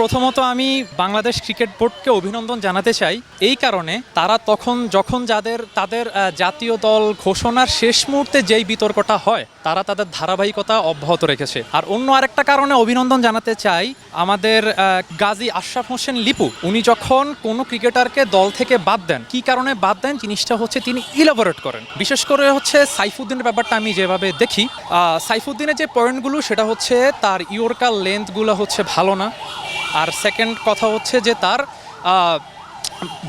প্রথমত আমি বাংলাদেশ ক্রিকেট বোর্ডকে অভিনন্দন জানাতে চাই এই কারণে তারা যখন তাদের জাতীয় দল ঘোষণার শেষ মুহূর্তে যেই বিতর্কটা হয় তারা তাদের ধারাবাহিকতা অব্যাহত রেখেছে। আর অন্য আরেকটা কারণে অভিনন্দন জানাতে চাই আমাদের গাজী আশরাফ হোসেন লিপু, উনি যখন কোনো ক্রিকেটারকে দল থেকে বাদ দেন, কি কারণে বাদ দেন জিনিসটা হচ্ছে তিনি ইলাবোরেট করেন। বিশেষ করে হচ্ছে সাইফুদ্দিনের ব্যাপারটা আমি যেভাবে দেখি, সাইফুদ্দিনের যে পয়েন্টগুলো সেটা হচ্ছে তার ইয়র্কার লেন্থগুলো হচ্ছে ভালো না। আর সেকেন্ড কথা হচ্ছে যে তার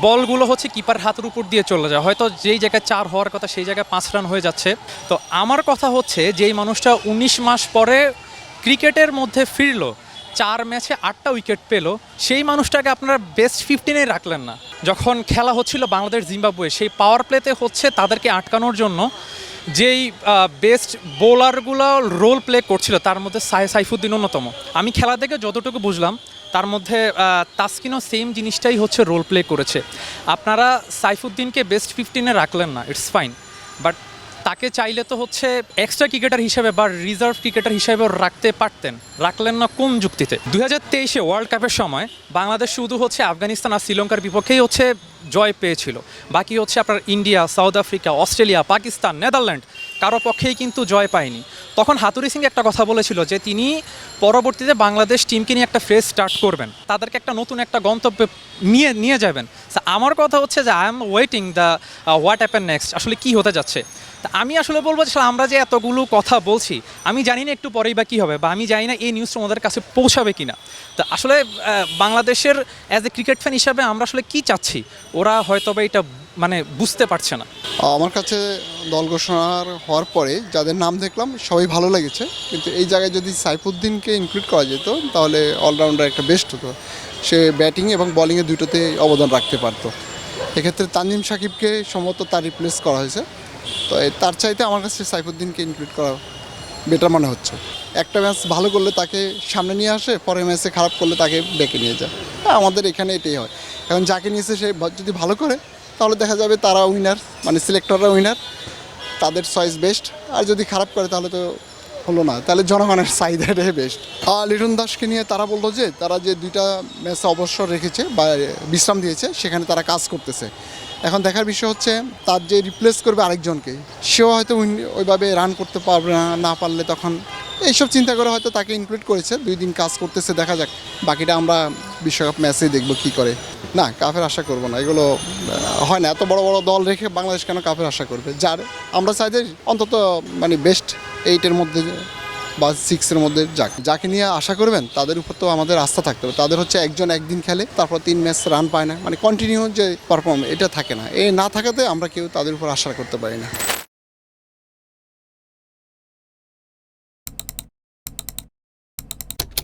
বলগুলো হচ্ছে কিপার হাতের উপর দিয়ে চলে যায়, হয়তো যেই জায়গায় 4 হওয়ার কথা সেই জায়গায় 5 রান হয়ে যাচ্ছে। তো আমার কথা হচ্ছে যেই মানুষটা 19 মাস পরে ক্রিকেটের মধ্যে ফিরলো, 4 ম্যাচে 8টা উইকেট পেল, সেই মানুষটাকে আপনারা বেস্ট 15-এ রাখলেন না। যখন খেলা হচ্ছিল বাংলাদেশ জিম্বাবুয়ে, সেই পাওয়ার প্লেতে হচ্ছে তাদেরকে আটকানোর জন্য যেই বেস্ট বোলারগুলো রোল প্লে করছিল তার মধ্যে সাইফুদ্দিন অন্যতম। আমি খেলা দেখে যতটুকু বুঝলাম তার মধ্যে তাসকিনও সেম জিনিসটাই হচ্ছে রোল প্লে করেছে। আপনারা সাইফুদ্দিনকে বেস্ট 15-এ রাখলেন না, ইটস ফাইন, বাট তাকে চাইলে তো হচ্ছে এক্সট্রা ক্রিকেটার হিসেবে বা রিজার্ভ ক্রিকেটার হিসেবেও রাখতে পারতেন, রাখলেন না কোন যুক্তিতে? 2023-এ ওয়ার্ল্ড কাপের সময় বাংলাদেশ শুধু হচ্ছে আফগানিস্তান আর শ্রীলঙ্কার বিপক্ষেই হচ্ছে জয় পেয়েছিল, বাকি হচ্ছে আপনার India, south Africa, Australia, Pakistan, Netherland কারো পক্ষেই কিন্তু জয় পায়নি। তখন হাতুড়ি সিং একটা কথা বলেছিল যে তিনি পরবর্তীতে বাংলাদেশ টিমকে নিয়ে একটা ফ্রেশ স্টার্ট করবেন, তাদেরকে একটা নতুন একটা গন্তব্যে নিয়ে যাবেন। আমার কথা হচ্ছে যে I am waiting the what happen next, আসলে কি হতে যাচ্ছে। তা আমি আসলে বলবো যে আমরা যে এতগুলো কথা বলছি, আমি জানি না একটু পরেই বা কী হবে, বা আমি জানি না এই নিউজটা আমাদের কাছে পৌঁছাবে কিনা। তা আসলে বাংলাদেশের অ্যাজ এ ক্রিকেট ফ্যান হিসাবে আমরা আসলে কী চাচ্ছি, ওরা হয়তো বা এটা বুঝতে পারছে না। আমার কাছে দল ঘোষণার হওয়ার পরে যাদের নাম দেখলাম সবাই ভালো লেগেছে, কিন্তু এই জায়গায় যদি সাইফুদ্দিনকে ইনক্লুড করা যেত তাহলে অলরাউন্ডার একটা বেস্ট হতো। সে ব্যাটিং এবং বলিংয়ে দুটোতে অবদান রাখতে পারতো। এক্ষেত্রে তানজিম সাকিবকে সম্ভবত তার রিপ্লেস করা হয়েছে, তো তার চাইতে আমার কাছে সাইফুদ্দিনকে ইনক্লুড করা বেটার মনে হচ্ছে। একটা ম্যাচ ভালো করলে তাকে সামনে নিয়ে আসে, পরের ম্যাচে খারাপ করলে তাকে ডেকে নিয়ে যায়। আমাদের এখানে এটাই হয়, কারণ যাকে নিয়েছে সে যদি ভালো করে তাহলে দেখা যাবে তারা উইনার, সিলেক্টররা উইনার, তাদের চয়েস বেস্ট। আর যদি খারাপ করে তাহলে তো হলো না, তাহলে জনগণের চাহিদাটাই বেস্ট। লিটন দাসকে নিয়ে তারা বললো যে তারা যে 2টা ম্যাচে অবসর রেখেছে বা বিশ্রাম দিয়েছে, সেখানে তারা কাজ করতেছে। এখন দেখার বিষয় হচ্ছে তার যে রিপ্লেস করবে আরেকজনকে, সেও হয়তো ওইভাবে রান করতে পারবে না পারলে তখন এইসব চিন্তা করে হয়তো তাকে ইনক্লুড করেছে। 2 দিন কাজ করতেছে, দেখা যাক, বাকিটা আমরা বিশ্বকাপ ম্যাচেই দেখব কী করে। না, কাপের আশা করব না, এগুলো হয় না। এত বড় বড় দল রেখে বাংলাদেশ কেন কাপের আশা করবে? যার আমরা চাই যে অন্তত বেস্ট 8-এর মধ্যে বা 6-এর মধ্যে যাকে নিয়ে আশা করবেন তাদের উপর তো আমাদের আস্থা থাকতে হবে। তাদের হচ্ছে একজন একদিন খেলে, তারপর 3 ম্যাচ রান পায় না, কন্টিনিউ যে পারফর্ম এটা থাকে না। এই না থাকাতে আমরা কেউ তাদের উপর আশা করতে পারি না।